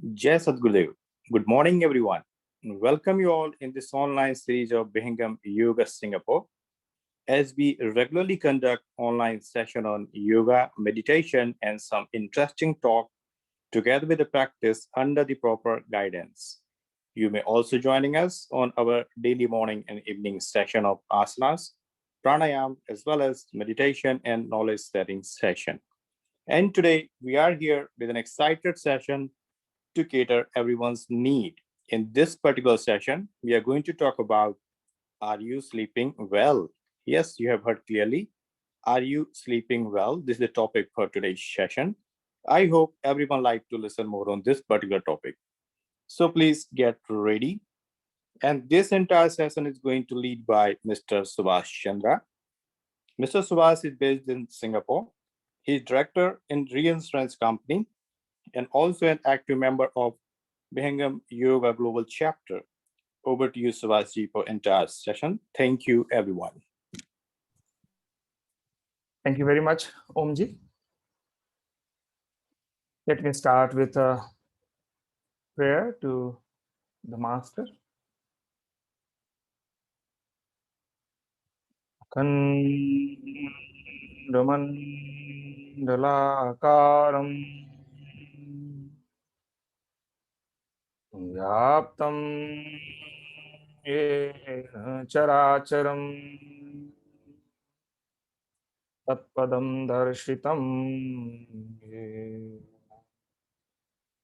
Jai Sadgurudev. Good morning, everyone. Welcome you all in this online series of Vihangam Yoga Singapore. As we regularly conduct online session on yoga, meditation, and some interesting talk together with the practice under the proper guidance. You may also joining us on our daily morning and evening session of asanas, pranayam, as well as meditation and knowledge setting session. And today we are here with an excited session to cater everyone's need. In this particular session, we are going to talk about, are you sleeping well? Yes, you have heard clearly. Are you sleeping well? This is the topic for today's session. I hope everyone like to listen more on this particular topic. So please get ready. And this entire session is going to lead by Mr. Subhash Chandra. Mr. Subhash is based in Singapore. He is director in reinsurance company and also an active member of Vihangam Yoga Global Chapter. Over to you, Subhashji, for entire session. Thank you, everyone. Thank you very much, Omji. Let me start with a prayer to the Master. Kandamandalakaram Vyaptam Yena Characharam Tatpadam Darshitam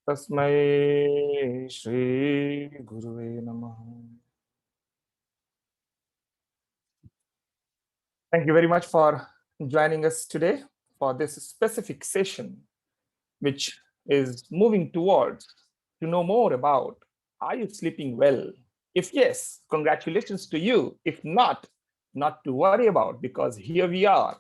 Tasmai Shri Guruve Namaha. Thank you very much for joining us today for this specific session, which is moving towards to know more about, are you sleeping well? If yes, congratulations to you. If not, not to worry about, because here we are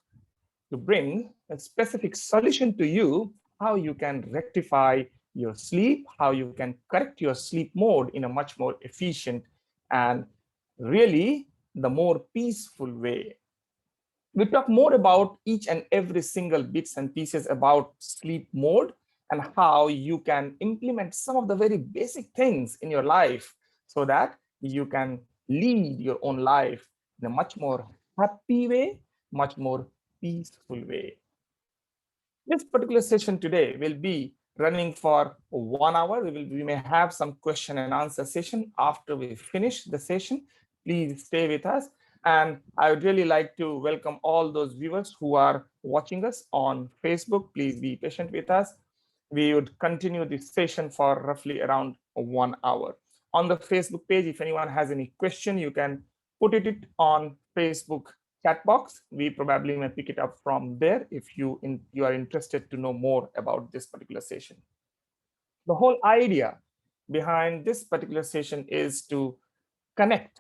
to bring a specific solution to you, how you can rectify your sleep, how you can correct your sleep mode in a much more efficient and really the more peaceful way. We talk more about each and every single bits and pieces about sleep mode and how you can implement some of the very basic things in your life so that you can lead your own life in a much more happy way, much more peaceful way. This particular session today will be running for 1 hour. We may have some question and answer session after we finish the session. Please stay with us. And I would really like to welcome all those viewers who are watching us on Facebook. Please be patient with us. We would continue this session for roughly around 1 hour. On the Facebook page, if anyone has any question, you can put it on Facebook chat box. We probably may pick it up from there if you are interested to know more about this particular session. The whole idea behind this particular session is to connect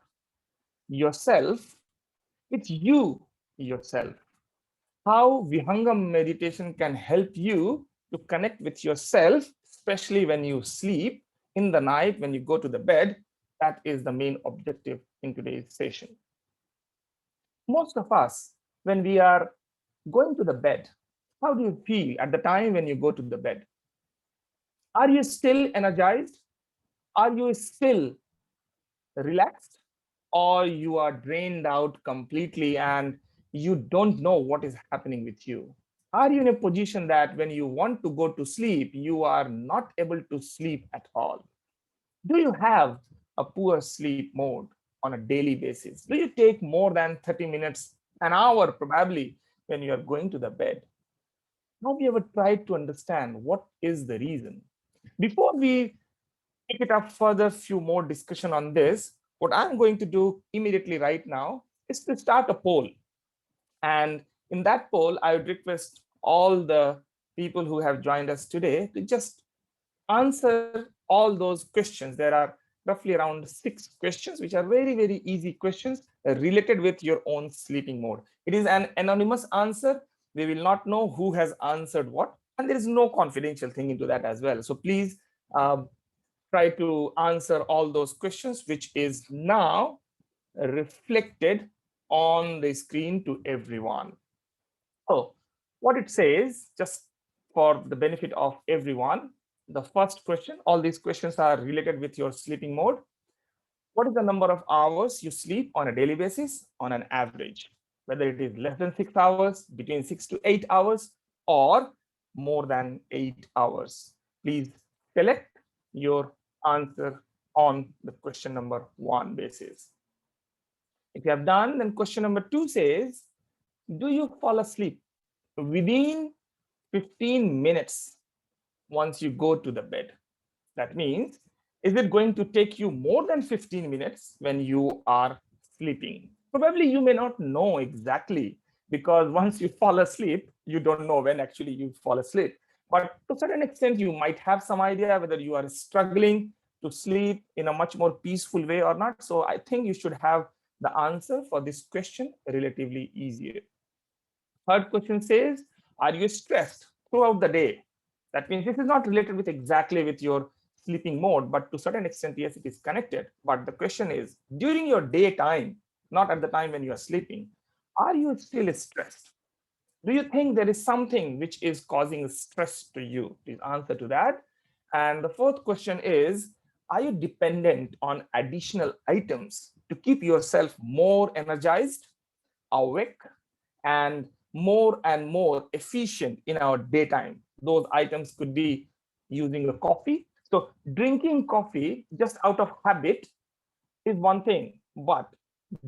yourself with you yourself. How Vihangam meditation can help you to connect with yourself, especially when you sleep in the night, when you go to the bed. That is the main objective in today's session. Most of us, when we are going to the bed, how do you feel at the time when you go to the bed? Are you still energized? Are you still relaxed? Or you are drained out completely and you don't know what is happening with you? Are you in a position that when you want to go to sleep, you are not able to sleep at all? Do you have a poor sleep mode on a daily basis? Do you take more than 30 minutes, an hour probably, when you are going to the bed? Have you ever tried to understand what is the reason? Before we pick it up further, few more discussion on this, what I'm going to do immediately right now is to start a poll. And in that poll, I would request all the people who have joined us today to just answer all those questions. There are roughly around 6 questions, which are very, very easy questions related with your own sleeping mode. It is an anonymous answer. We will not know who has answered what, and there is no confidential thing into that as well. So please try to answer all those questions, which is now reflected on the screen to everyone. So what it says, just for the benefit of everyone, The first question, all these questions are related with your sleeping mode. What is the number of hours you sleep on a daily basis on an average? Whether it is less than 6 hours, between 6 to 8 hours, or more than 8 hours. Please select your answer on the question number 1 basis. If you have done, then question number 2 says, do you fall asleep within 15 minutes once you go to the bed? That means, is it going to take you more than 15 minutes when you are sleeping? Probably you may not know exactly, because once you fall asleep, you don't know when actually you fall asleep. But to a certain extent, you might have some idea whether you are struggling to sleep in a much more peaceful way or not. So I think you should have the answer for this question relatively easier. Third question says, are you stressed throughout the day? That means this is not related with exactly with your sleeping mode, but to a certain extent, yes, it is connected. But the question is, during your daytime, not at the time when you are sleeping, are you still stressed? Do you think there is something which is causing stress to you? Please answer to that. And the fourth question is, are you dependent on additional items to keep yourself more energized, awake, and more efficient in our daytime? Those items could be using a coffee. So drinking coffee just out of habit is one thing, but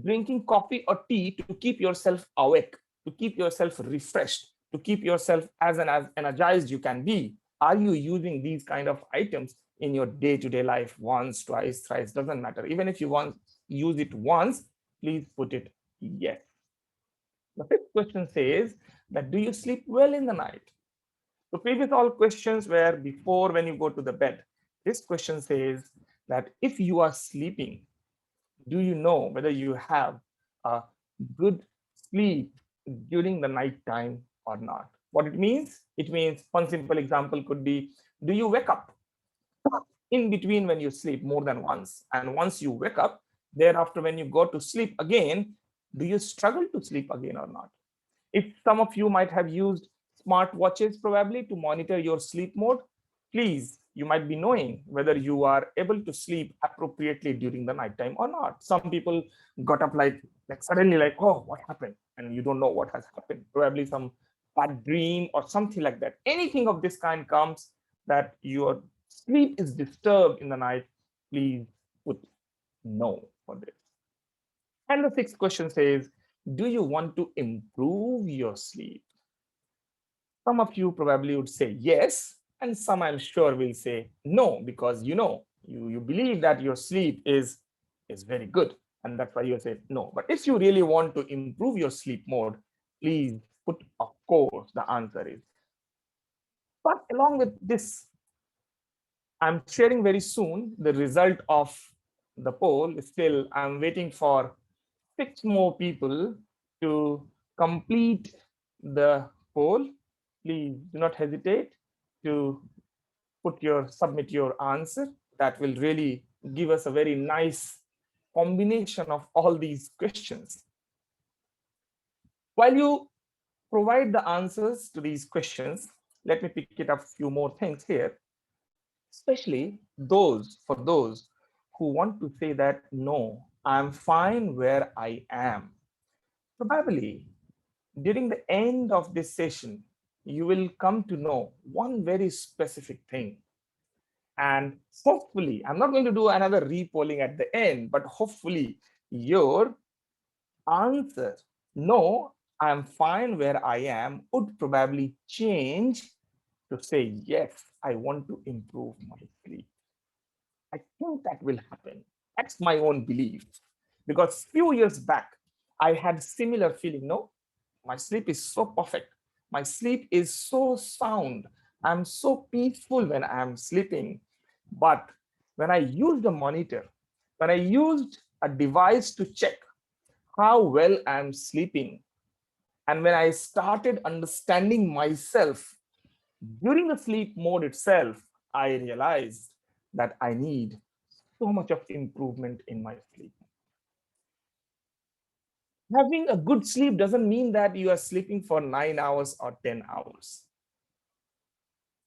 drinking coffee or tea to keep yourself awake, to keep yourself refreshed, to keep yourself as energized you can be, are you using these kind of items in your day-to-day life? Once, twice, thrice, doesn't matter. Even if you want use it once, please put it yes. The fifth question says that, do you sleep well in the night? So previous all questions were before when you go to the bed. This question says that if you are sleeping, do you know whether you have a good sleep during the night time or not? What it means? It means one simple example could be, do you wake up in between when you sleep more than once? And once you wake up, thereafter when you go to sleep again, do you struggle to sleep again or not? If some of you might have used smart watches probably to monitor your sleep mode, please, you might be knowing whether you are able to sleep appropriately during the nighttime or not. Some people got up like suddenly like, oh, what happened? And you don't know what has happened. Probably some bad dream or something like that. Anything of this kind comes that your sleep is disturbed in the night, please put no for this. And the sixth question says, do you want to improve your sleep? Some of you probably would say yes, and some I'm sure will say no, because you believe that your sleep is very good, and that's why you say no. But if you really want to improve your sleep mode, please put of course the answer is. But along with this, I'm sharing very soon the result of the poll. Still, I'm waiting for 6 more people to complete the poll. Please do not hesitate to submit your answer. That will really give us a very nice combination of all these questions. While you provide the answers to these questions, let me pick it up a few more things here, especially for those who want to say that, no, I'm fine where I am. Probably during the end of this session, you will come to know one very specific thing. And hopefully, I'm not going to do another repolling at the end, but hopefully your answer, no, I'm fine where I am, would probably change to say, yes, I want to improve my sleep. I think that will happen. That's my own belief. Because few years back, I had similar feeling. No, my sleep is so perfect. My sleep is so sound. I'm so peaceful when I'm sleeping. But when I used a monitor, when I used a device to check how well I'm sleeping, and when I started understanding myself during the sleep mode itself, I realized that I need so much of improvement in my sleep. Having a good sleep doesn't mean that you are sleeping for 9 hours or 10 hours.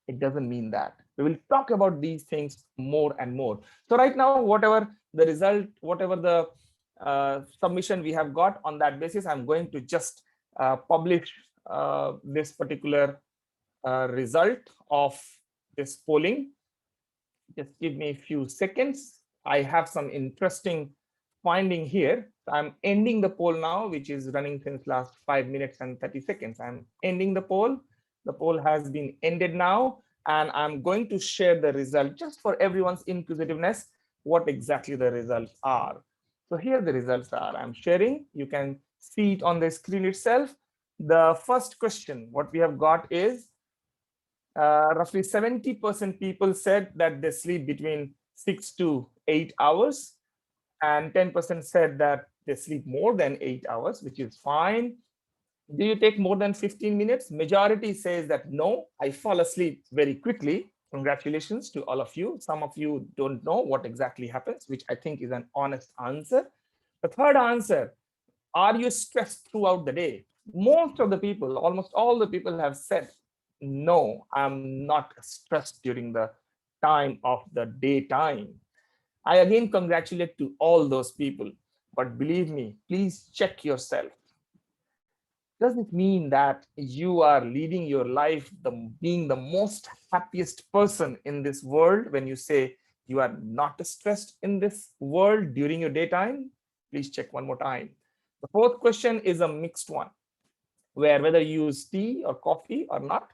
It doesn't mean that. We will talk about these things more and more. So right now, whatever the result, whatever the submission we have got, on that basis, I'm going to just publish this particular result of this polling. Just give me a few seconds. I have some interesting finding here. I'm ending the poll now, which is running since last 5 minutes and 30 seconds. I'm ending the poll. The poll has been ended now, and I'm going to share the result just for everyone's inquisitiveness, what exactly the results are. So here the results are. I'm sharing. You can see it on the screen itself. The first question, what we have got is roughly 70% people said that they sleep between 6 to 8 hours, and 10% said that they sleep more than 8 hours, which is fine. Do you take more than 15 minutes? Majority says that no, I fall asleep very quickly. Congratulations to all of you. Some of you don't know what exactly happens, which I think is an honest answer. The third answer, are you stressed throughout the day? Most of the people, almost all the people have said, no, I'm not stressed during the time of the daytime. I again congratulate to all those people. But believe me, please check yourself. Does it mean that you are leading your life, being the most happiest person in this world when you say you are not stressed in this world during your daytime? Please check one more time. The fourth question is a mixed one, where whether you use tea or coffee or not,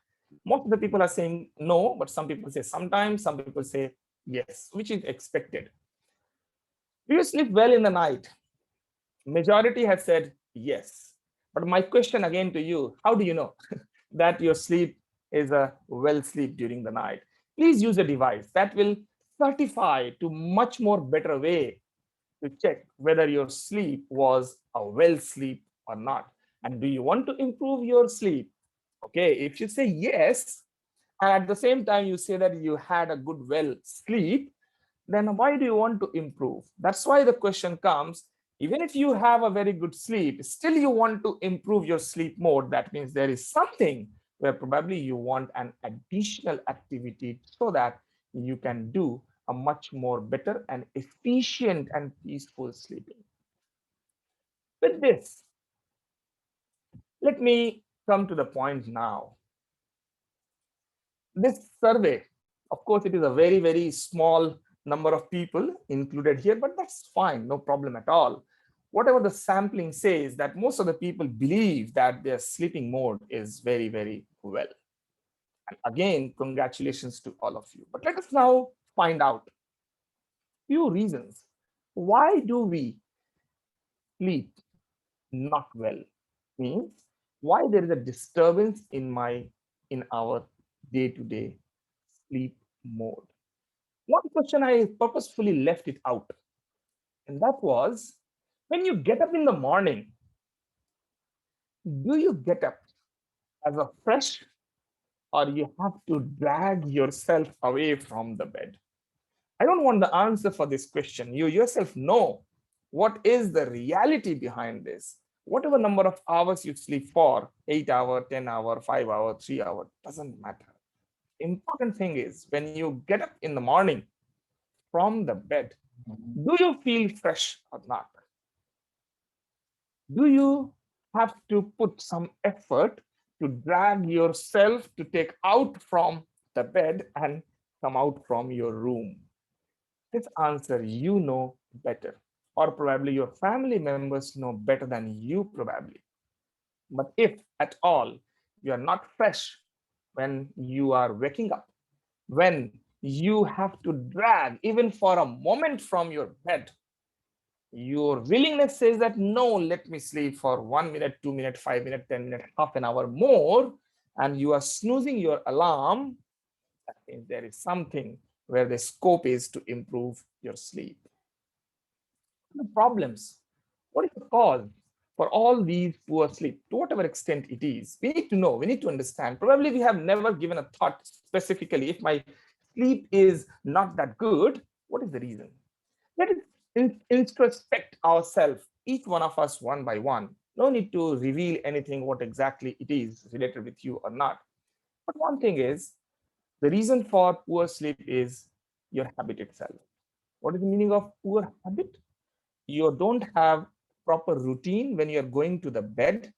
most of the people are saying no, but some people say sometimes, some people say yes, which is expected. Do you sleep well in the night? Majority has said yes. But my question again to you, how do you know that your sleep is a well sleep during the night? Please use a device that will certify to much more better way to check whether your sleep was a well sleep or not. And do you want to improve your sleep? Okay, if you say yes, and at the same time you say that you had a good well sleep, then why do you want to improve? That's why the question comes, even if you have a very good sleep, still you want to improve your sleep more. That means there is something where probably you want an additional activity so that you can do a much more better and efficient and peaceful sleeping. With this, let me come to the point now. This survey, of course, it is a very, very small number of people included here, but that's fine, no problem at all. Whatever the sampling says, that most of the people believe that their sleeping mode is very, very well. And again, congratulations to all of you. But let us now find out few reasons. Why do we sleep not well? Means why there is a disturbance in our day-to-day sleep mode. One question I purposefully left it out, and that was, when you get up in the morning, do you get up as a fresh, or you have to drag yourself away from the bed? I don't want the answer for this question. You yourself know what is the reality behind this. Whatever number of hours you sleep for, 8 hour, 10 hour, 5 hour, 3 hour, doesn't matter. Important thing is when you get up in the morning from the bed, do you feel fresh or not? Do you have to put some effort to drag yourself to take out from the bed and come out from your room? This answer you know better, or probably your family members know better than you, probably. But if at all you are not fresh when you are waking up, when you have to drag even for a moment from your bed, your willingness says that no, let me sleep for 1 minute, 2 minutes, 5 minutes, 10 minutes, half an hour more, and you are snoozing your alarm, that means there is something where the scope is to improve your sleep. The problems, what is the cause for all these poor sleep, to whatever extent it is? We need to know, we need to understand. Probably we have never given a thought specifically, if my sleep is not that good, what is the reason? Let us introspect ourselves, each one of us, one by one. No need to reveal anything, what exactly it is related with you or not. But one thing is, The reason for poor sleep is your habit itself. What is the meaning of poor habit? You don't have proper routine when you're going to the bed,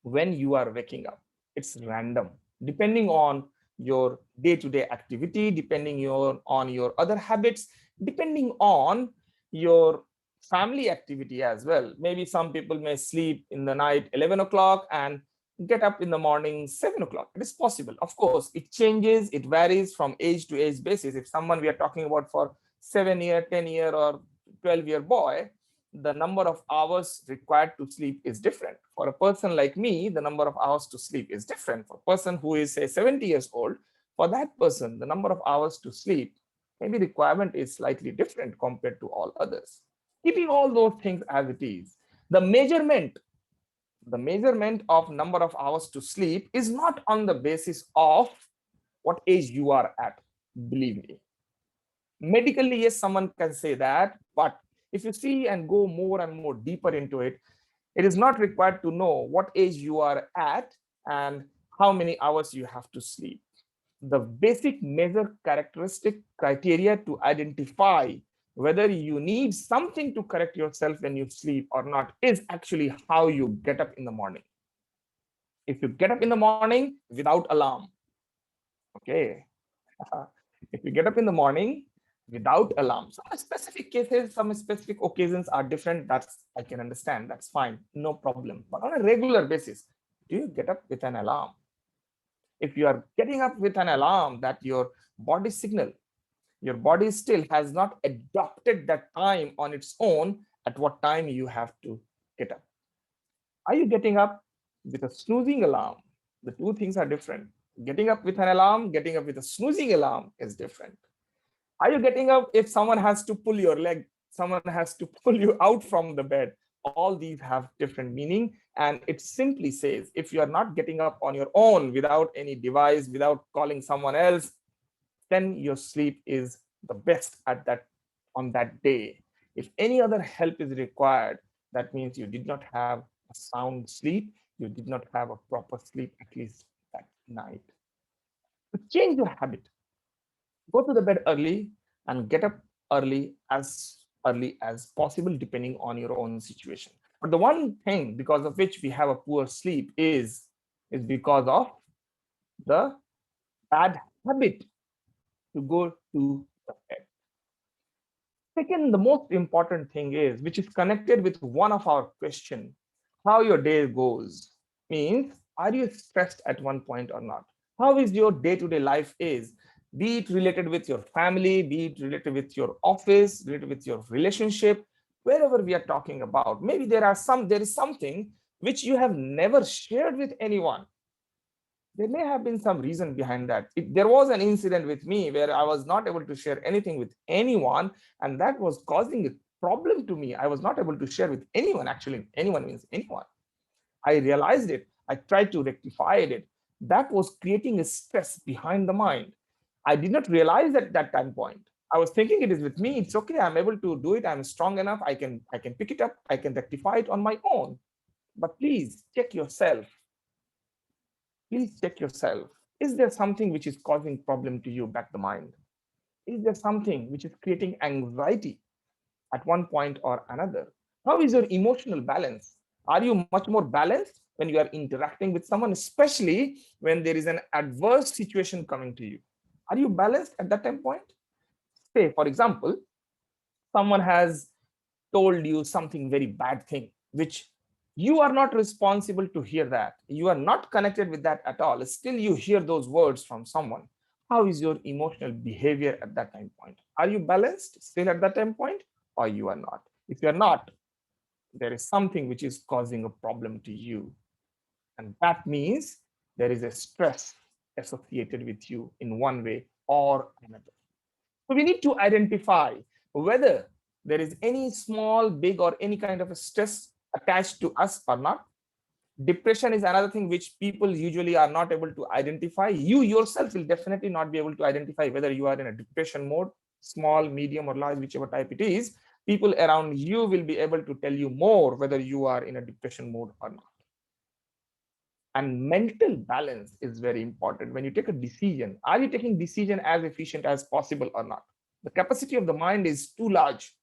when you are waking up. It's random, depending on your day-to-day activity, depending on your other habits, depending on your family activity as well. Maybe some people may sleep in the night 11 o'clock and get up in the morning 7 o'clock. It is possible. Of course, it changes, it varies from age to age basis. If someone we are talking about for 7-year, 10-year, or 12-year boy, the number of hours required to sleep is different. For a person like me, the number of hours to sleep is different. For a person who is, say, 70 years old, for that person, the number of hours to sleep, maybe requirement is slightly different compared to all others. Keeping all those things as it is, the measurement of number of hours to sleep is not on the basis of what age you are at. Believe me. Medically, yes, someone can say that, but if you see and go more and more deeper into it, it is not required to know what age you are at and how many hours you have to sleep. The basic measure characteristic criteria to identify whether you need something to correct yourself when you sleep or not is actually how you get up in the morning. If you get up in the morning without alarm, okay, if you get up in the morning without alarm, some specific cases, some specific occasions are different. That's, I can understand. That's fine. No problem. But on a regular basis, do you get up with an alarm? If you are getting up with an alarm, that your body signal, your body still has not adopted that time on its own at what time you have to get up. Are you getting up with a snoozing alarm? The two things are different. Getting up with an alarm, getting up with a snoozing alarm is different. Are you getting up if someone has to pull your leg, someone has to pull you out from the bed? All these have different meaning, and it simply says if you are not getting up on your own without any device, without calling someone else, then your sleep is the best at that on that day. If any other help is required, that means you did not have a sound sleep, you did not have a proper sleep at least that night. To change your habit, go to the bed early and get up early as possible, depending on your own situation. But the one thing because of which we have a poor sleep is because of the bad habit to go to the bed. Second, the most important thing is, which is connected with one of our question, how your day goes, means are you stressed at one point or not? How is your day-to-day life is? Be it related with your family, be it related with your office, related with your relationship, wherever we are talking about. Maybe there is something which you have never shared with anyone. There may have been some reason behind that. There was an incident with me where I was not able to share anything with anyone, and that was causing a problem to me. I was not able to share with anyone. Actually, anyone means anyone. I realized it. I tried to rectify it. That was creating a stress behind the mind. I did not realize at that time point. I was thinking it is with me. It's okay. I'm able to do it. I'm strong enough. I can pick it up. I can rectify it on my own. But please check yourself. Please check yourself. Is there something which is causing problem to you back the mind? Is there something which is creating anxiety at one point or another? How is your emotional balance? Are you much more balanced when you are interacting with someone, especially when there is an adverse situation coming to you? Are you balanced at that time point? Say, for example, someone has told you something very bad thing, which you are not responsible to hear that. You are not connected with that at all. Still, you hear those words from someone. How is your emotional behavior at that time point? Are you balanced still at that time point, or you are not? If you are not, there is something which is causing a problem to you. And that means there is a stress associated with you in one way or another. So we need to identify whether there is any small, big, or any kind of a stress attached to us or not. Depression is another thing which people usually are not able to identify. You yourself will definitely not be able to identify whether you are in a depression mode, small, medium, or large, whichever type it is. People around you will be able to tell you more whether you are in a depression mode or not. And mental balance is very important. When you take a decision, are you taking decision as efficient as possible or not? The capacity of the mind is too large.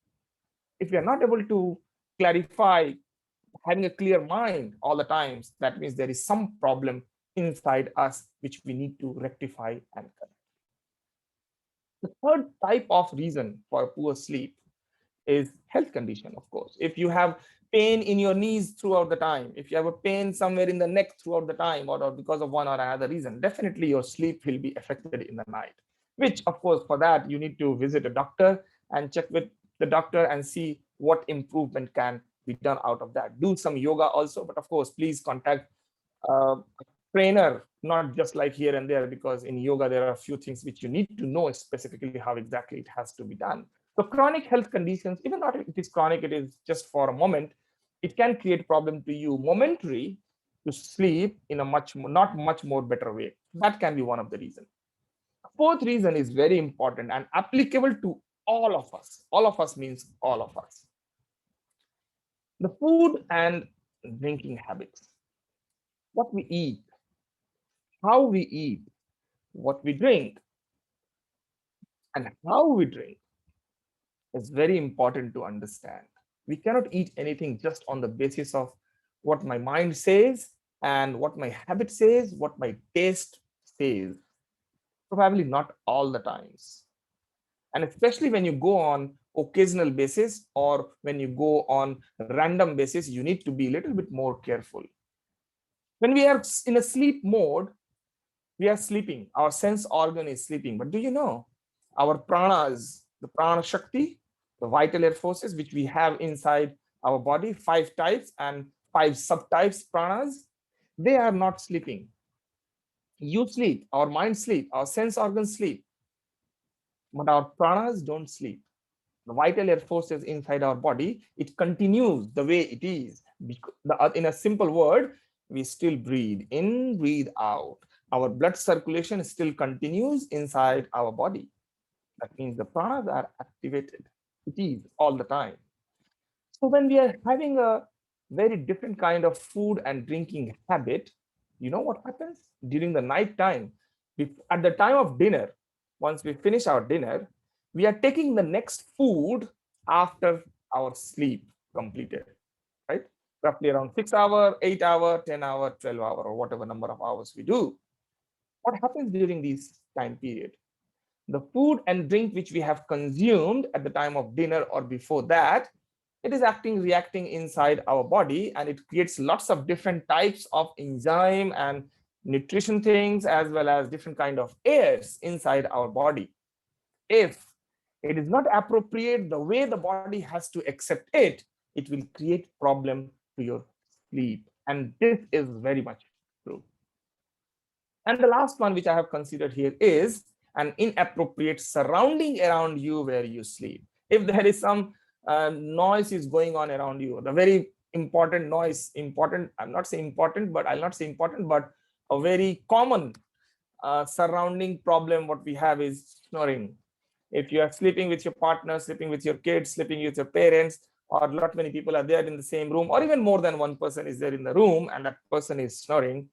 If we are not able to clarify, having a clear mind all the times, that means there is some problem inside us which we need to rectify and correct. The third type of reason for poor sleep is health condition, of course. If you have pain in your knees throughout the time, if you have a pain somewhere in the neck throughout the time, or because of one or another reason, definitely your sleep will be affected in the night, which of course for that you need to visit a doctor and check with the doctor and see what improvement can be done out of that. Do some yoga also, but of course please contact a trainer, not just like here and there, because in yoga there are a few things which you need to know specifically how exactly it has to be done. So chronic health conditions, even not if it is chronic, it is just for a moment, it can create problem to you momentary to sleep in a not much more better way. That can be one of the reasons. Fourth reason is very important and applicable to all of us. All of us means all of us. The food and drinking habits. What we eat, how we eat, what we drink, and how we drink is very important to understand. We cannot eat anything just on the basis of what my mind says and what my habit says, what my taste says. Probably not all the times. And especially when you go on occasional basis or when you go on random basis, you need to be a little bit more careful. When we are in a sleep mode, we are sleeping, our sense organ is sleeping. But do you know our pranas, the prana shakti, the vital air forces which we have inside our body, 5 types and 5 subtypes pranas, they are not sleeping. You sleep, our mind sleep, our sense organs sleep, but our pranas don't sleep. The vital air forces inside our body, it continues the way it is. In a simple word, we still breathe in, breathe out. Our blood circulation still continues inside our body. That means the pranas are activated. It is all the time. So when we are having a very different kind of food and drinking habit, you know what happens? During the night time, at the time of dinner, once we finish our dinner, we are taking the next food after our sleep completed, right? Roughly around 6 hour, 8 hour, 10 hour, 12 hour, or whatever number of hours we do. What happens during this time period? The food and drink which we have consumed at the time of dinner or before that, it is reacting inside our body, and it creates lots of different types of enzyme and nutrition things, as well as different kind of airs inside our body. If it is not appropriate the way the body has to accept it, it will create problem to your sleep. And this is very much true. And the last one which I have considered here is an inappropriate surrounding around you where you sleep. If there is some noise is going on around you, the very important noise, important, I'm not saying important, but I'll not say important, but a very common surrounding problem what we have is snoring. If you are sleeping with your partner, sleeping with your kids, sleeping with your parents, or not many people are there in the same room, or even more than one person is there in the room and that person is snoring,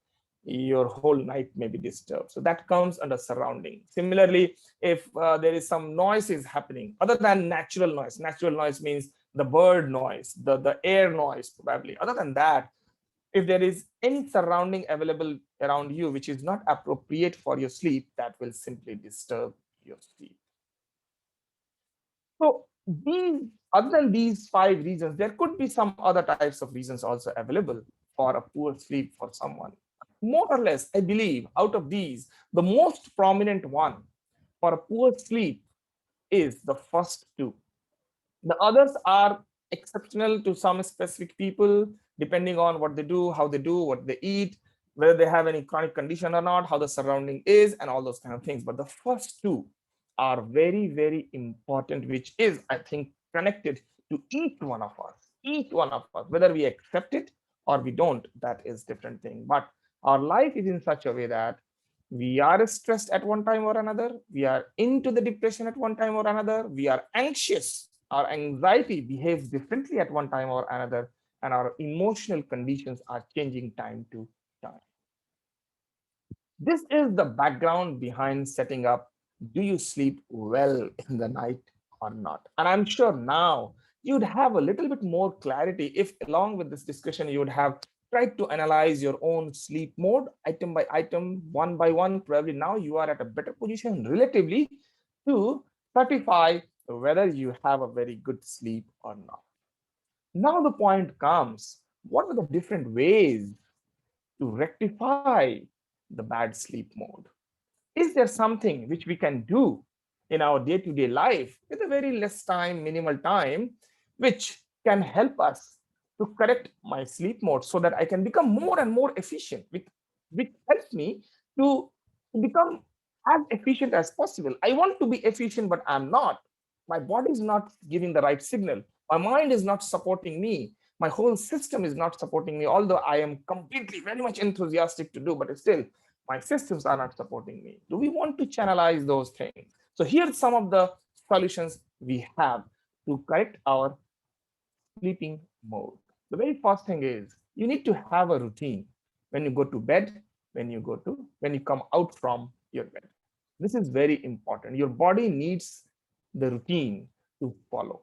your whole night may be disturbed. So that comes under surrounding. Similarly, if there is some noise is happening other than natural noise means the bird noise, the air noise probably. Other than that, if there is any surrounding available around you which is not appropriate for your sleep, that will simply disturb your sleep. So other than these 5 reasons, there could be some other types of reasons also available for a poor sleep for someone. More or less, I believe out of these, the most prominent one for a poor sleep is the first two. The others are exceptional to some specific people, depending on what they do, how they do, what they eat, whether they have any chronic condition or not, how the surrounding is, and all those kind of things. But the first two are very, very important, which is, I think, connected to each one of us, whether we accept it or we don't, that is different thing. But our life is in such a way that we are stressed at one time or another, we are into the depression at one time or another, we are anxious, our anxiety behaves differently at one time or another, and our emotional conditions are changing time to time. This is the background behind setting up. Do you sleep well in the night or not? And I'm sure now you'd have a little bit more clarity if, along with this discussion, you would have tried to analyze your own sleep mode item by item, one by one. Probably now you are at a better position relatively to certify whether you have a very good sleep or not. Now the point comes, what are the different ways to rectify the bad sleep mode? Is there something which we can do in our day-to-day life with a very less time, minimal time, which can help us to correct my sleep mode so that I can become more and more efficient, which helps me to become as efficient as possible. I want to be efficient, but I'm not. My body is not giving the right signal. My mind is not supporting me. My whole system is not supporting me, although I am completely very much enthusiastic to do, but still my systems are not supporting me. Do we want to channelize those things? So here's some of the solutions we have to correct our sleeping mode. The very first thing is you need to have a routine when you go to bed, when you come out from your bed. This is very important. Your body needs the routine to follow.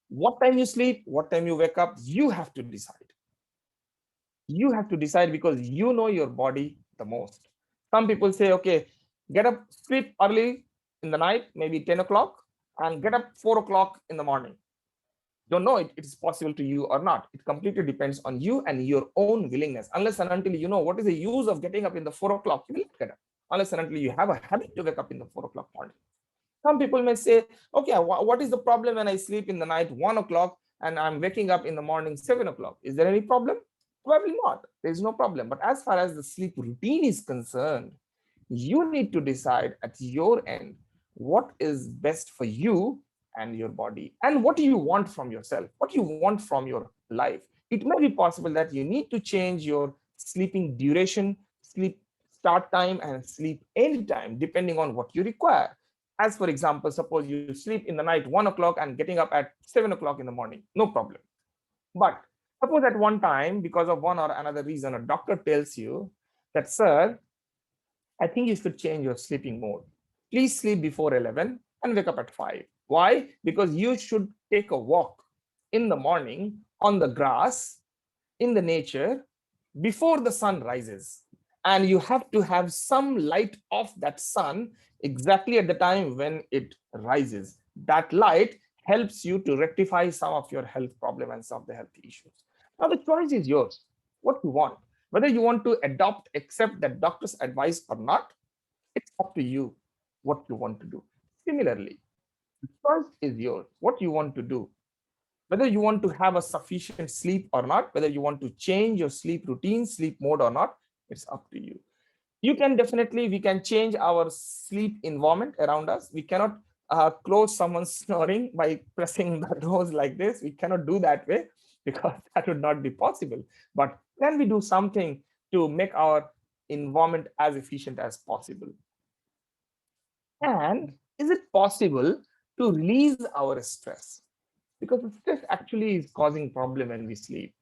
What time you sleep, what time you wake up, you have to decide. You have to decide because you know your body the most. Some people say, okay, get up, sleep early in the night, maybe 10 o'clock, and get up 4 o'clock in the morning. Don't know it is possible to you or not. It completely depends on you and your own willingness. Unless and until you know what is the use of getting up in the 4 o'clock, you will not get up. Unless and until you have a habit to wake up in the 4 o'clock morning. Some people may say, okay, what is the problem when I sleep in the night 1 o'clock and I'm waking up in the morning 7 o'clock? Is there any problem? Probably not. There's no problem. But as far as the sleep routine is concerned, you need to decide at your end what is best for you and your body, and what do you want from yourself, what you want from your life. It may be possible that you need to change your sleeping duration, sleep start time, and sleep end time depending on what you require. As for example, suppose you sleep in the night 1 o'clock and getting up at 7 o'clock in the morning, no problem. But suppose at one time, because of one or another reason, a doctor tells you that, sir, I think you should change your sleeping mode. Please sleep before 11 and wake up at 5. Why? Because you should take a walk in the morning on the grass in the nature before the sun rises. And you have to have some light of that sun exactly at the time when it rises. That light helps you to rectify some of your health problem and some of the health issues. Now the choice is yours. What you want, whether you want to adopt, accept that doctor's advice or not, it's up to you what you want to do. Similarly, the choice is yours. What you want to do, whether you want to have a sufficient sleep or not, whether you want to change your sleep routine, sleep mode or not, it's up to you. You can definitely, we can change our sleep environment around us. We cannot close someone's snoring by pressing the doors like this. We cannot do that way because that would not be possible. But can we do something to make our environment as efficient as possible? And is it possible to release our stress? Because the stress actually is causing problem when we sleep.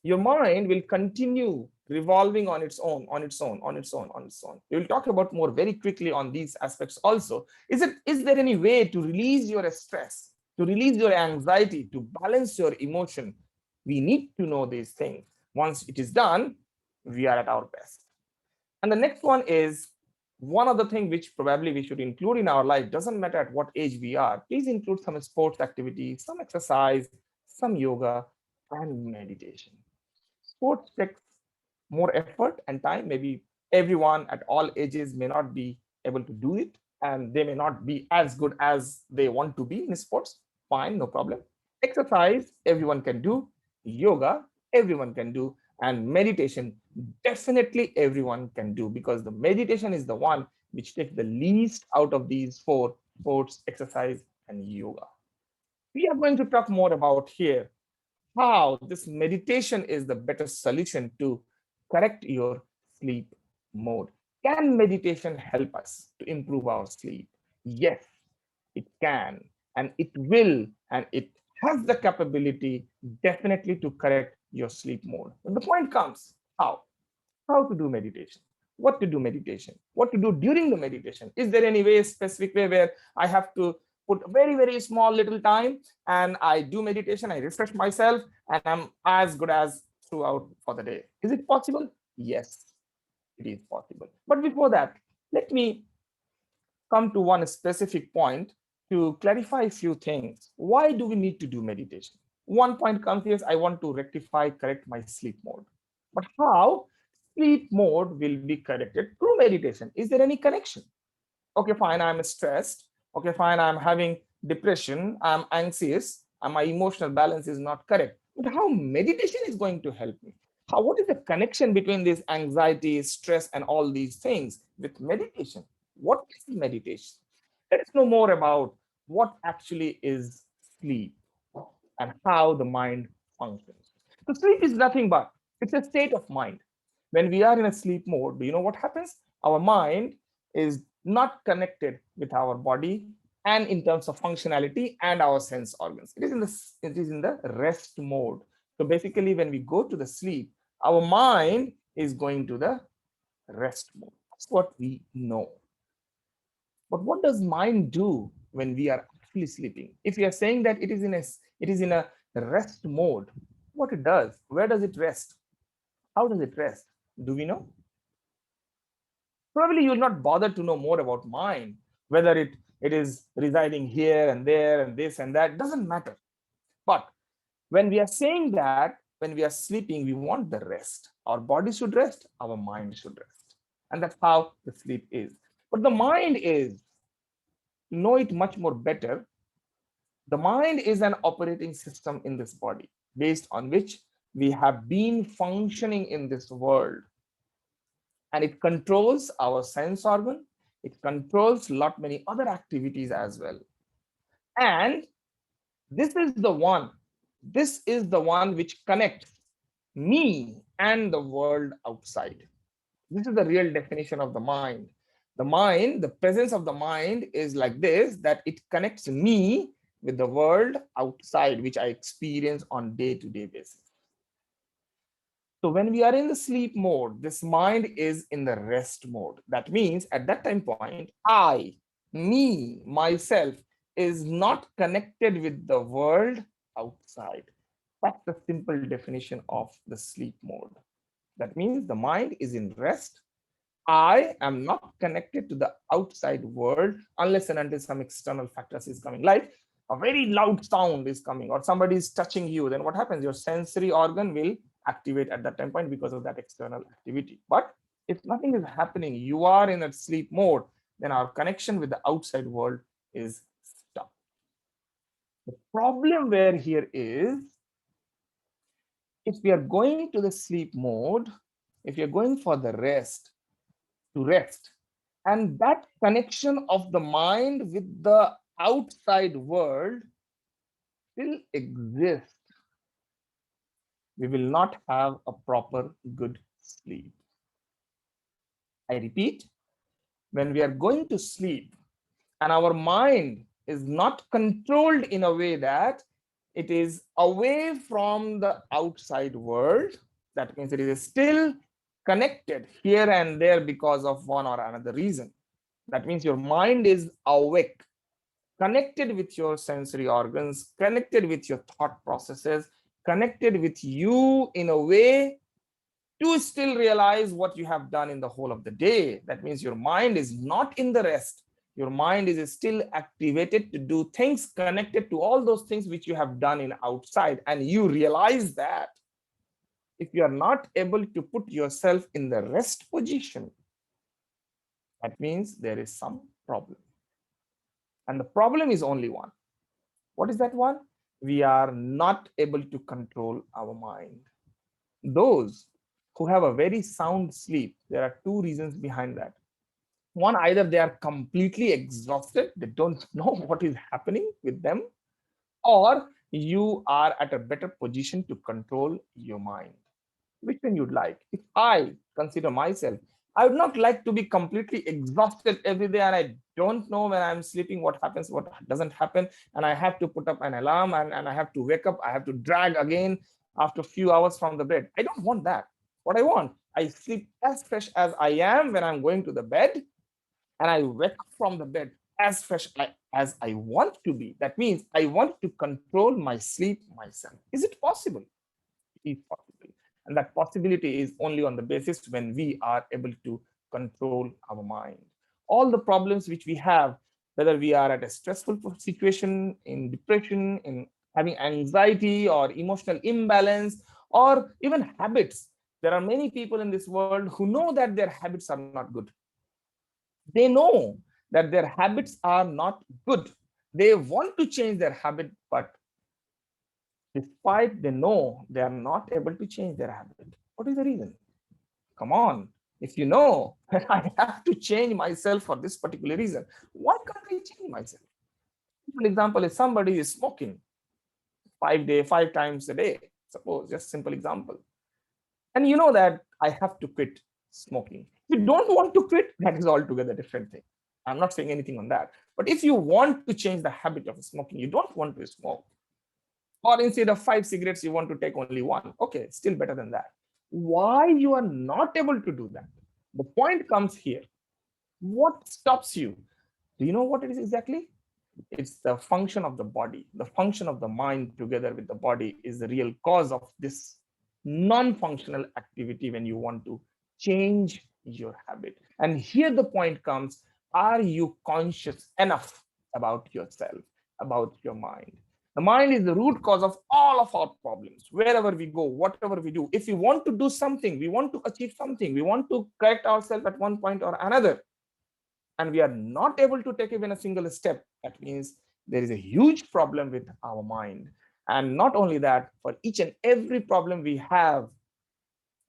Your mind will continue revolving on its own, on its own, on its own, on its own. We will talk about more very quickly on these aspects also. Is there any way to release your stress, to release your anxiety, to balance your emotion? We need to know these things. Once it is done, we are at our best. And the next one is one other thing which probably we should include in our life. Doesn't matter at what age we are. Please include some sports activity, some exercise, some yoga, and meditation. Sports takes more effort and time. Maybe everyone at all ages may not be able to do it, and they may not be as good as they want to be in sports. Fine, no problem. Exercise, everyone can do. Yoga, everyone can do. And meditation, definitely everyone can do, because the meditation is the one which takes the least out of these four: sports, exercise, and yoga. We are going to talk more about here how this meditation is the better solution to correct your sleep mode. Can meditation help us to improve our sleep? Yes, it can, and it will, and it has the capability definitely to correct your sleep mode. But the point comes, how? How to do meditation? what to do meditation, what to do during the meditation. Is there any way, specific way where I have to put very, very small little time and I do meditation, I refresh myself, and I'm as good as throughout for the day? Is it possible? Yes, it is possible. But before that, let me come to one specific point to clarify a few things. Why do we need to do meditation? One point comes here, I want to rectify, correct my sleep mode. But how sleep mode will be corrected through meditation? Is there any connection? Okay, fine, I'm stressed. Okay, fine, I'm having depression, I'm anxious, and my emotional balance is not correct. But how meditation is going to help me? How, what is the connection between this anxiety, stress, and all these things with meditation? What is meditation? Let us know more about what actually is sleep and how the mind functions. So sleep is nothing but it's a state of mind. When we are in a sleep mode, do you know what happens? Our mind is not connected with our body and in terms of functionality and our sense organs. It is in the rest mode. So basically, when we go to the sleep, our mind is going to the rest mode. That's what we know. But what does mind do when we are actually sleeping? If you are saying that it is in a rest mode, what it does, where does it rest? How does it rest? Do we know? Probably you'll not bother to know more about mind, whether it is residing here and there and this and that, doesn't matter. But when we are saying that, when we are sleeping, we want the rest. Our body should rest, our mind should rest. And that's how the sleep is. But the mind is, know it much more better. The mind is an operating system in this body based on which we have been functioning in this world. And it controls our sense organ. It controls lot many other activities as well. And this is the one, this is the one which connects me and the world outside. This is the real definition of the mind. The mind, the presence of the mind is like this, that it connects me with the world outside, which I experience on day-to-day basis. So when we are in the sleep mode, this mind is in the rest mode. That means at that time point, I, me, myself is not connected with the world outside. That's the simple definition of the sleep mode. That means the mind is in rest. I am not connected to the outside world unless and until some external factors is coming, like a very loud sound is coming or somebody is touching you. Then what happens? Your sensory organ will activate at that time point because of that external activity. But if nothing is happening, you are in a sleep mode, then our connection with the outside world is stopped. The problem where here is, if we are going to the sleep mode, if you're going for the rest, to rest, and that connection of the mind with the outside world still exists, we will not have a proper good sleep. I repeat, when we are going to sleep and our mind is not controlled in a way that it is away from the outside world, that means it is still connected here and there because of one or another reason. That means your mind is awake, connected with your sensory organs, connected with your thought processes, connected with you in a way to still realize what you have done in the whole of the day. That means your mind is not in the rest. Your mind is still activated to do things connected to all those things which you have done in outside. And you realize that if you are not able to put yourself in the rest position, that means there is some problem. And the problem is only one. What is that one? We are not able to control our mind. Those who have a very sound sleep, there are two reasons behind that. One, either they are completely exhausted, they don't know what is happening with them, or you are at a better position to control your mind. Which one you'd like? If I consider myself, I would not like to be completely exhausted every day and I don't know when I'm sleeping what happens, what doesn't happen, and I have to put up an alarm and I have to wake up, I have to drag again after a few hours from the bed. I don't want that. What I want, I sleep as fresh as I am when I'm going to the bed, and I wake up from the bed as fresh as I want to be. That means I want to control my sleep myself. Is it possible? It is possible. And that possibility is only on the basis when we are able to control our mind. All the problems which we have, whether we are at a stressful situation, in depression, in having anxiety or emotional imbalance, or even habits. There are many people in this world who know that their habits are not good. They know that their habits are not good. They want to change their habit, but despite they know they are not able to change their habit. What is the reason? Come on. If you know that I have to change myself for this particular reason, why can't I change myself? For example, if somebody is smoking 5 times a day, suppose, just simple example, and you know that I have to quit smoking. If you don't want to quit, that is altogether different thing. I'm not saying anything on that. But if you want to change the habit of smoking, you don't want to smoke, or instead of 5 cigarettes, you want to take only one. Okay, still better than that. Why you are not able to do that? The point comes here. What stops you? Do you know what it is exactly? It's the function of the body. The function of the mind together with the body is the real cause of this non-functional activity when you want to change your habit. And here the point comes, are you conscious enough about yourself, about your mind? The mind is the root cause of all of our problems. Wherever we go, whatever we do, if we want to do something, we want to achieve something, we want to correct ourselves at one point or another, and we are not able to take even a single step, that means there is a huge problem with our mind. And not only that, for each and every problem we have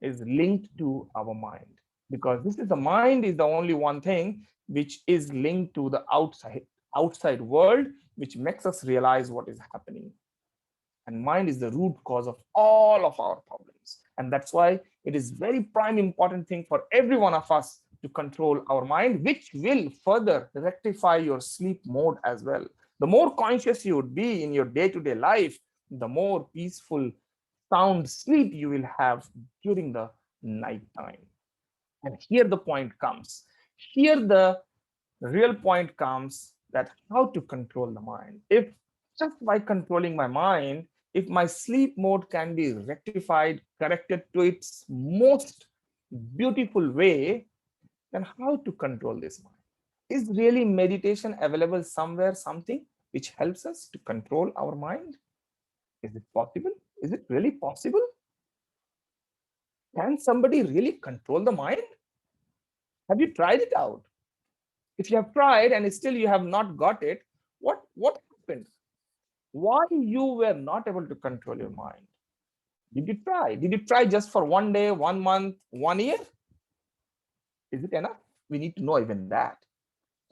is linked to our mind, because this is the mind is the only one thing which is linked to the outside world, which makes us realize what is happening. And mind is the root cause of all of our problems. And that's why it is very prime important thing for every one of us to control our mind, which will further rectify your sleep mode as well. The more conscious you would be in your day-to-day life, the more peaceful, sound sleep you will have during the night time. And here the point comes. Here the real point comes, that how to control the mind. If just by controlling my mind, if my sleep mode can be rectified, corrected to its most beautiful way, then how to control this mind? Is really meditation available somewhere, something which helps us to control our mind? Is it possible? Is it really possible? Can somebody really control the mind? Have you tried it out? If you have tried and still you have not got it, what happened? Why you were not able to control your mind? Did you try? Did you try just for 1 day, 1 month, 1 year? Is it enough? We need to know even that.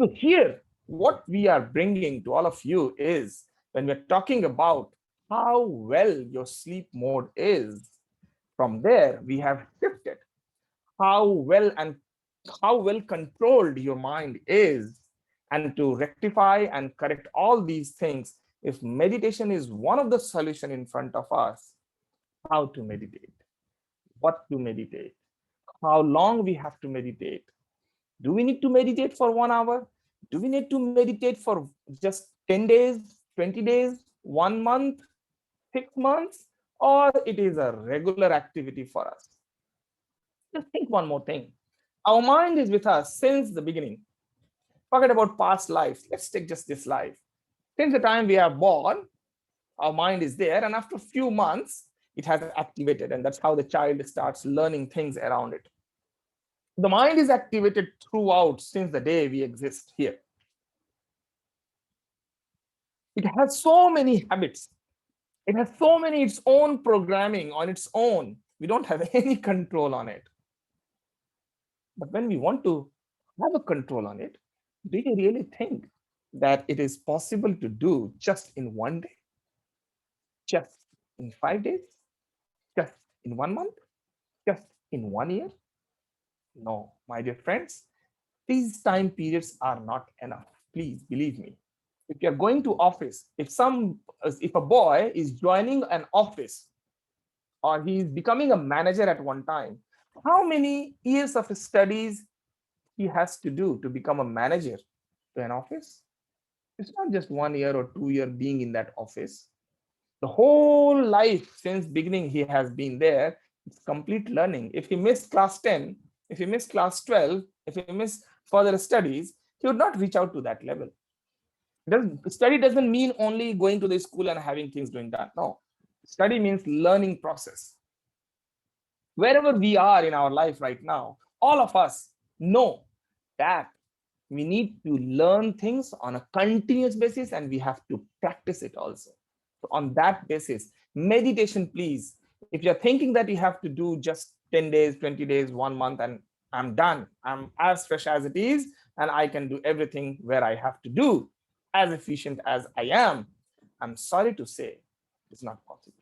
So here, what we are bringing to all of you is, when we're talking about how well your sleep mode is, from there we have shifted how well and how well controlled your mind is. And to rectify and correct all these things, if meditation is one of the solution in front of us, how to meditate, what to meditate, how long we have to meditate. Do we need to meditate for 1 hour? Do we need to meditate for just 10 days, 20 days, 1 month, 6 months, or it is a regular activity for us? Just think one more thing. Our mind is with us since the beginning. Forget about past lives. Let's take just this life. Since the time we are born, our mind is there, and after a few months, it has activated, and that's how the child starts learning things around it. The mind is activated throughout since the day we exist here. It has so many habits. It has so many its own programming on its own. We don't have any control on it. But when we want to have a control on it, do you really think that it is possible to do just in 1 day, just in 5 days, just in 1 month, just in 1 year? No, my dear friends, these time periods are not enough. Please believe me. If you're going to office, if a boy is joining an office, or he is becoming a manager at one time, How many years of studies he has to do to become a manager to an office? It's not just 1 year or 2 year being in that office. The whole life since beginning he has been there. It's complete learning. If he missed class 10, if he missed class 12, if he missed further studies, he would not reach out to that level. Study doesn't mean only going to the school and having things doing done. No, study means learning process. Wherever we are in our life right now, all of us know that we need to learn things on a continuous basis and we have to practice it also. So on that basis, meditation, please. If you're thinking that you have to do just 10 days, 20 days, 1 month, and I'm done, I'm as fresh as it is, and I can do everything where I have to do as efficient as I am, I'm sorry to say it's not possible.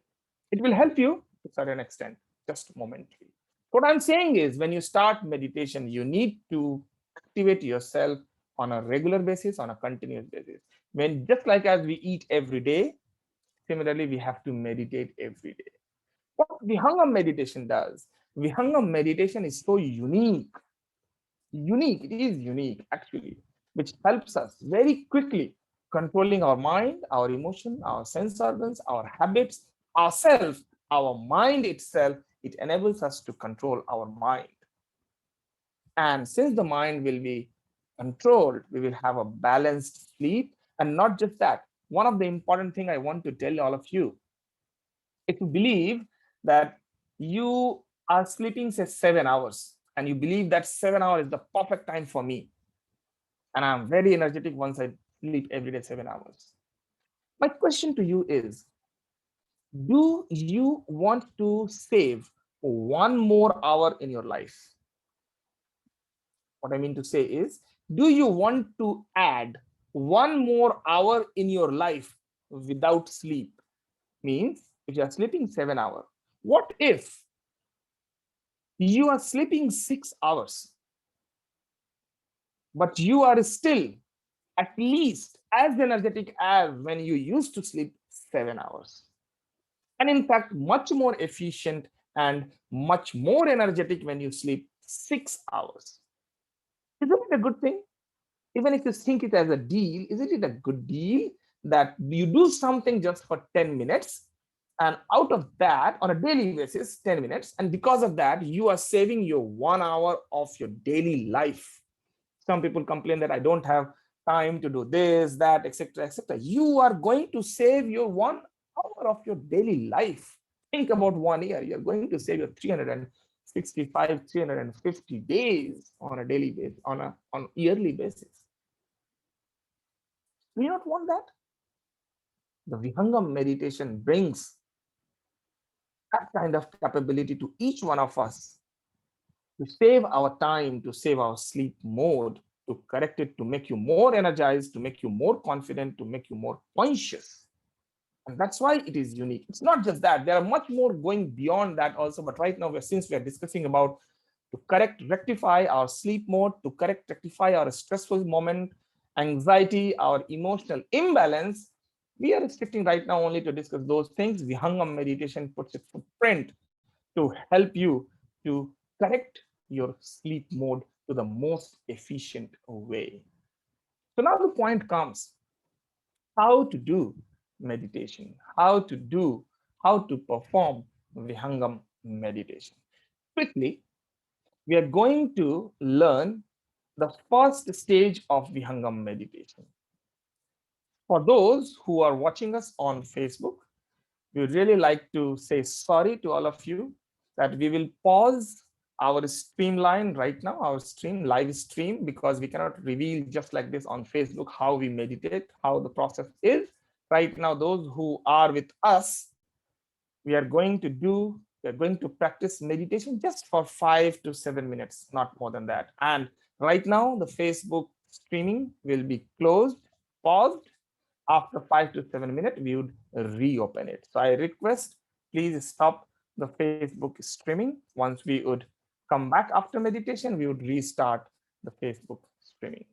It will help you to a certain extent, just momentary. What I'm saying is when you start meditation, you need to activate yourself on a regular basis, on a continuous basis. When just like as we eat every day, similarly, we have to meditate every day. What Vihangam meditation does, Vihangam meditation is so unique. Unique, it is unique actually, which helps us very quickly controlling our mind, our emotion, our sense organs, our habits, ourselves, our mind itself. It enables us to control our mind. And since the mind will be controlled, we will have a balanced sleep. And not just that, one of the important thing I want to tell all of you, if you believe that you are sleeping say 7 hours and you believe that 7 hours is the perfect time for me, and I'm very energetic once I sleep every day 7 hours. My question to you is, do you want to save 1 more hour in your life? What I mean to say is, do you want to add 1 more hour in your life without sleep? Means if you are sleeping 7 hours, what if you are sleeping 6 hours, but you are still at least as energetic as when you used to sleep 7 hours? And in fact, much more efficient and much more energetic when you sleep 6 hours. Isn't it a good thing? Even if you think it as a deal, isn't it a good deal that you do something just for 10 minutes? And out of that, on a daily basis, 10 minutes. And because of that, you are saving your 1 hour of your daily life. Some people complain that I don't have time to do this, that, etc., etc. You are going to save your 1 hour of your daily life. Think about 1 year. You're going to save your 365, 350 days on a daily basis, on yearly basis. Do you not want that? The Vihangam meditation brings that kind of capability to each one of us to save our time, to save our sleep mode, to correct it, to make you more energized, to make you more confident, to make you more conscious. And that's why it is unique. It's not just that, there are much more going beyond that also. But right now, since we are discussing about to correct, rectify our sleep mode, to correct, rectify our stressful moment, anxiety, our emotional imbalance, we are restricting right now only to discuss those things. Vihangam meditation puts its footprint to help you to correct your sleep mode to the most efficient way. So now the point comes, how to do meditation, how to perform Vihangam meditation. Quickly, we are going to learn the first stage of Vihangam meditation. For those who are watching us on Facebook, we would really like to say sorry to all of you that we will pause our streamline right now, our live stream, because we cannot reveal just like this on Facebook how we meditate, how the process is. Right now, those who are with us, we are going to practice meditation just for 5 to 7 minutes, not more than that. And right now, the Facebook streaming will be closed, paused. After 5 to 7 minutes, we would reopen it. So I request, please stop the Facebook streaming. Once we would come back after meditation, we would restart the Facebook streaming.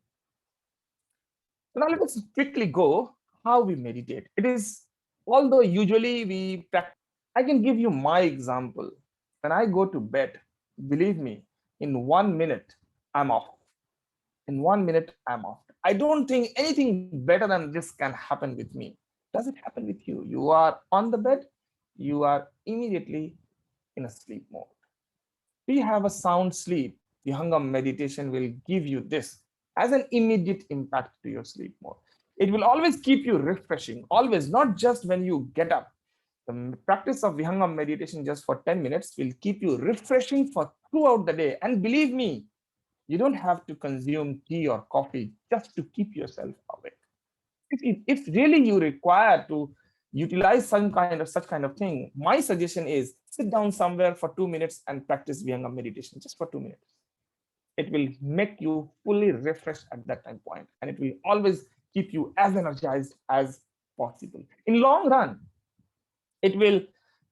So now let us quickly go how we meditate. It is, although usually we practice, I can give you my example. When I go to bed, believe me, in 1 minute, I'm off. In 1 minute, I'm off. I don't think anything better than this can happen with me. Does it happen with you? You are on the bed, you are immediately in a sleep mode. Do you have a sound sleep? The Hangam meditation will give you this as an immediate impact to your sleep mode. It will always keep you refreshing, always, not just when you get up. The practice of Vihangam meditation just for 10 minutes will keep you refreshing for throughout the day. And believe me, you don't have to consume tea or coffee just to keep yourself awake. If really you require to utilize such kind of thing, my suggestion is sit down somewhere for 2 minutes and practice Vihangam meditation just for 2 minutes. It will make you fully refreshed at that time point, and it will always keep you as energized as possible. In long run, it will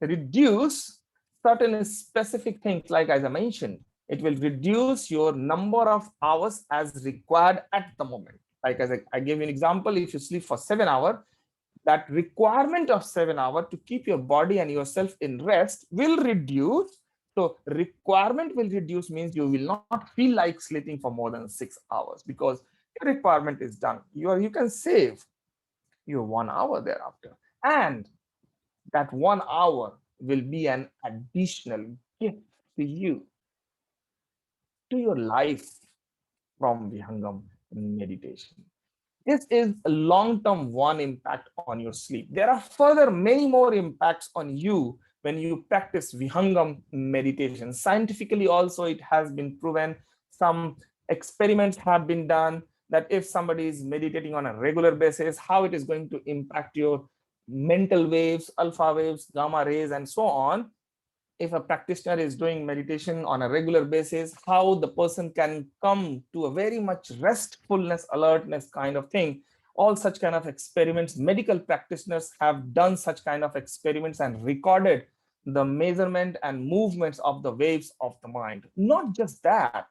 reduce certain specific things, like as I mentioned, it will reduce your number of hours as required at the moment. Like as I gave you an example, if you sleep for 7 hours, that requirement of 7 hours to keep your body and yourself in rest will reduce. So requirement will reduce means you will not feel like sleeping for more than 6 hours because your requirement is done. You can save your 1 hour thereafter. And that 1 hour will be an additional gift to you, to your life from Vihangam meditation. This is a long-term one impact on your sleep. There are further many more impacts on you when you practice Vihangam meditation. Scientifically also, it has been proven. Some experiments have been done that if somebody is meditating on a regular basis, how it is going to impact your mental waves, alpha waves, gamma rays, and so on. If a practitioner is doing meditation on a regular basis, how the person can come to a very much restfulness, alertness kind of thing. All such kind of experiments, medical practitioners have done such kind of experiments and recorded the measurement and movements of the waves of the mind. Not just that,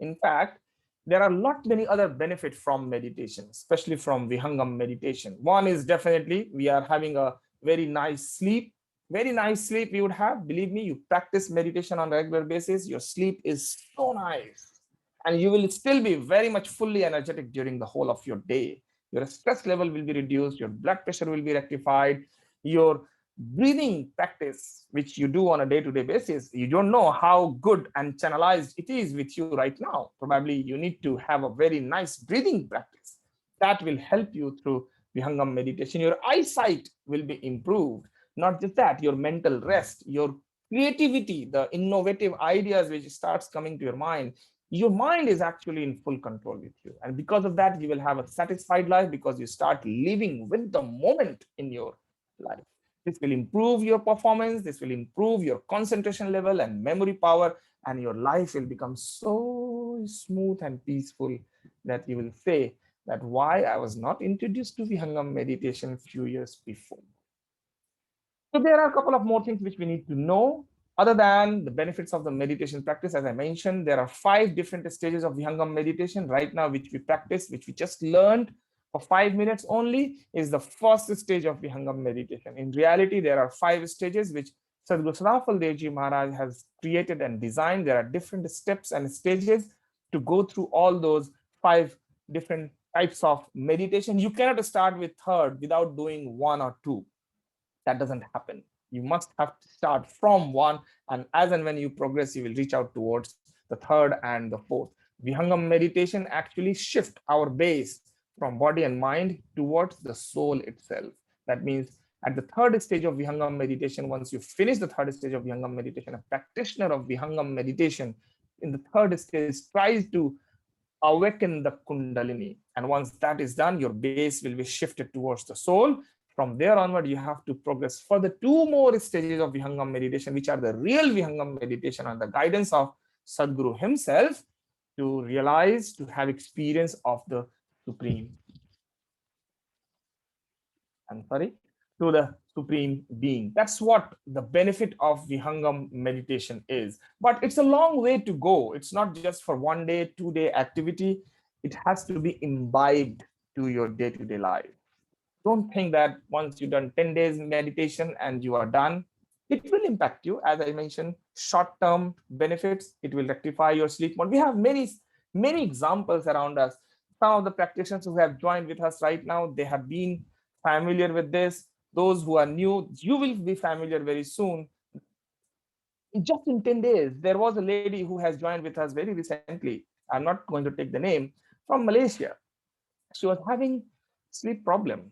in fact, there are a lot many other benefits from meditation, especially from Vihangam meditation. One is definitely we are having a very nice sleep. Very nice sleep you would have. Believe me, you practice meditation on a regular basis, your sleep is so nice. And you will still be very much fully energetic during the whole of your day. Your stress level will be reduced, your blood pressure will be rectified, your breathing practice, which you do on a day-to-day basis, you don't know how good and channelized it is with you right now. Probably you need to have a very nice breathing practice that will help you through Vihangam meditation. Your eyesight will be improved. Not just that, your mental rest, your creativity, the innovative ideas which starts coming to your mind is actually in full control with you. And because of that, you will have a satisfied life because you start living with the moment in your life. This will improve your performance. This will improve your concentration level and memory power. And your life will become so smooth and peaceful that you will say that why I was not introduced to Vihangam meditation a few years before. So there are a couple of more things which we need to know. Other than the benefits of the meditation practice, as I mentioned, there are 5 different stages of Vihangam meditation right now, which we practice, which we just learned for 5 minutes only, is the first stage of Vihangam meditation. In reality, there are 5 stages which Sadhguru Sadafal Devji Maharaj has created and designed. There are different steps and stages to go through all those 5 different types of meditation. You cannot start with third without doing 1 or 2. That doesn't happen. You must have to start from 1, and as and when you progress, you will reach out towards the third and the fourth. Vihangam meditation actually shift our base from body and mind towards the soul itself. That means at the third stage of Vihangam meditation, once you finish the third stage of Vihangam meditation, a practitioner of Vihangam meditation in the third stage tries to awaken the Kundalini. And once that is done, your base will be shifted towards the soul. From there onward, you have to progress further 2 more stages of Vihangam meditation, which are the real Vihangam meditation on the guidance of Sadhguru himself to realize, to have experience of the Supreme. I'm sorry, to the Supreme Being. That's what the benefit of Vihangam meditation is. But it's a long way to go. It's not just for 1 day, 2 day activity. It has to be imbibed to your day-to-day life. Don't think that once you've done 10 days meditation and you are done. It will impact you, as I mentioned, short-term benefits. It will rectify your sleep mode. We have many examples around us. Some of the practitioners who have joined with us right now, they have been familiar with this. Those who are new, you will be familiar very soon. Just in 10 days, there was a lady who has joined with us very recently. I'm not going to take the name, from Malaysia. She was having sleep problem.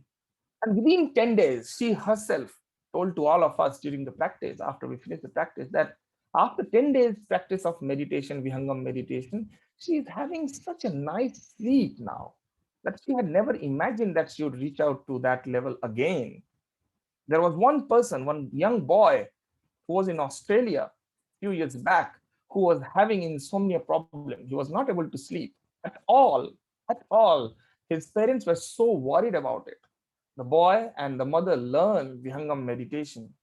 And within 10 days, she herself told to all of us during the practice, after we finished the practice, that after 10 days practice of meditation, Vihangam meditation, she is having such a nice sleep now that she had never imagined that she would reach out to that level again. There was one person, one young boy who was in Australia a few years back, who was having insomnia problem. He was not able to sleep at all, at all. His parents were so worried about it. The boy and the mother learned Vihangam meditation.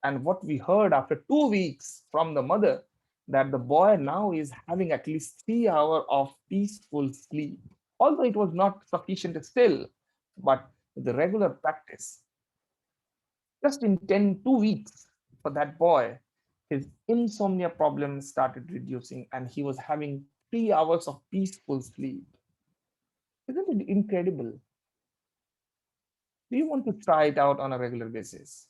And what we heard after 2 weeks from the mother, that the boy now is having at least 3 hours of peaceful sleep. Although it was not sufficient still, but with the regular practice, just in 2 weeks for that boy, his insomnia problem started reducing and he was having 3 hours of peaceful sleep. Isn't it incredible? Do you want to try it out on a regular basis?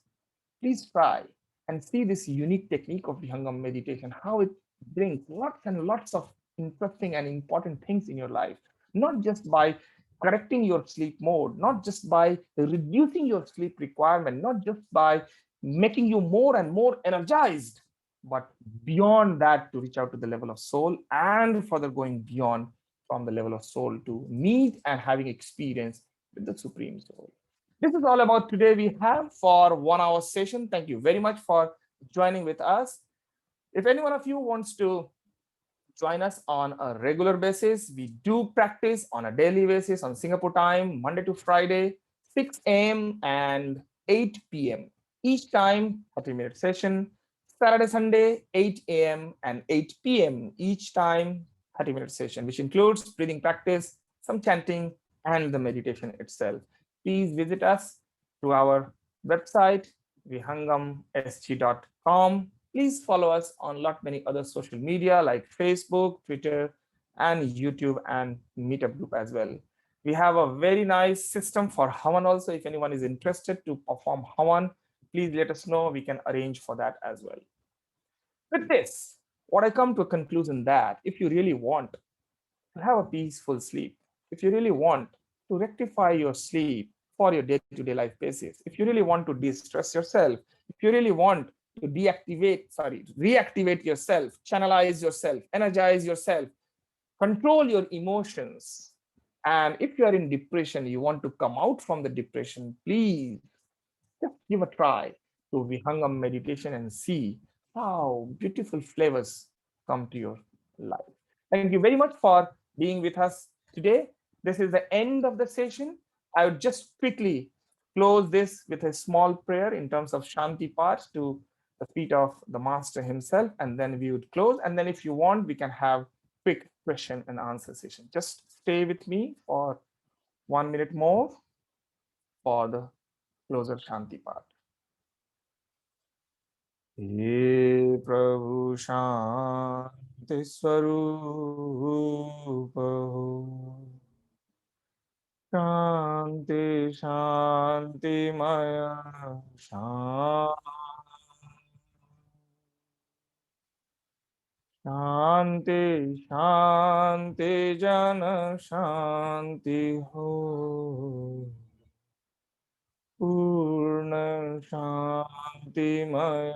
Please try and see this unique technique of Vihangam meditation, how it brings lots and lots of interesting and important things in your life, not just by correcting your sleep mode, not just by reducing your sleep requirement, not just by making you more and more energized, but beyond that to reach out to the level of soul and further going beyond from the level of soul to meet and having experience with the Supreme Soul. This is all about today we have for 1 hour session. Thank you very much for joining with us. If any one of you wants to join us on a regular basis, we do practice on a daily basis on Singapore time, Monday to Friday, 6 a.m. and 8 p.m. Each time, 30-minute session. Saturday, Sunday, 8 a.m. and 8 p.m. Each time, 30-minute session, which includes breathing practice, some chanting, and the meditation itself. Please visit us through our website, vihangamsg.com. Please follow us on lot many other social media like Facebook, Twitter, and YouTube and Meetup group as well. We have a very nice system for Havan also. If anyone is interested to perform Havan, please let us know. We can arrange for that as well. With this, what I come to a conclusion that if you really want to have a peaceful sleep, if you really want to rectify your sleep for your day-to-day life basis, if you really want to de-stress yourself, if you really want to reactivate yourself, channelize yourself, energize yourself, control your emotions, and if you are in depression, you want to come out from the depression, please just give a try to Vihangam meditation and see how beautiful flavors come to your life. Thank you very much for being with us today. This is the end of the session. I would just quickly close this with a small prayer in terms of Shanti part to the feet of the master himself, and then we would close. And then if you want, we can have quick question and answer session. Just stay with me for 1 minute more for the closer Shanti part. हे प्रभु शांति स्वरूप हो, शांति शांतिमय शांति शांति जन शांति हो, पूर्ण शांतिमय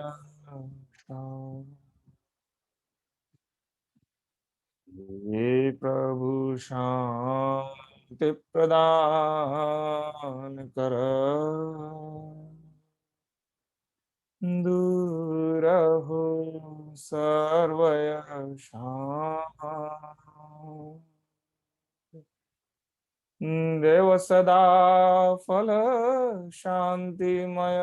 हे प्रभु शांति प्रदान कर, दूर हो सर्वय देव सदा फल शांतिमय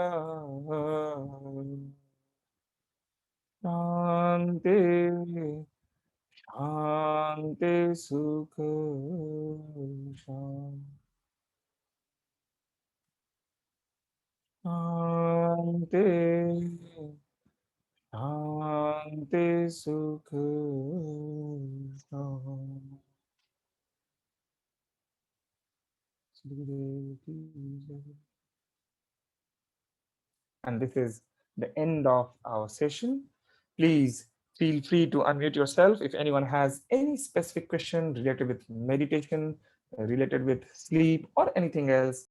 शांति शांति सुख शांति शांति And this is the end of our session. Please feel free to unmute yourself if anyone has any specific question related with meditation, related with sleep, or anything else.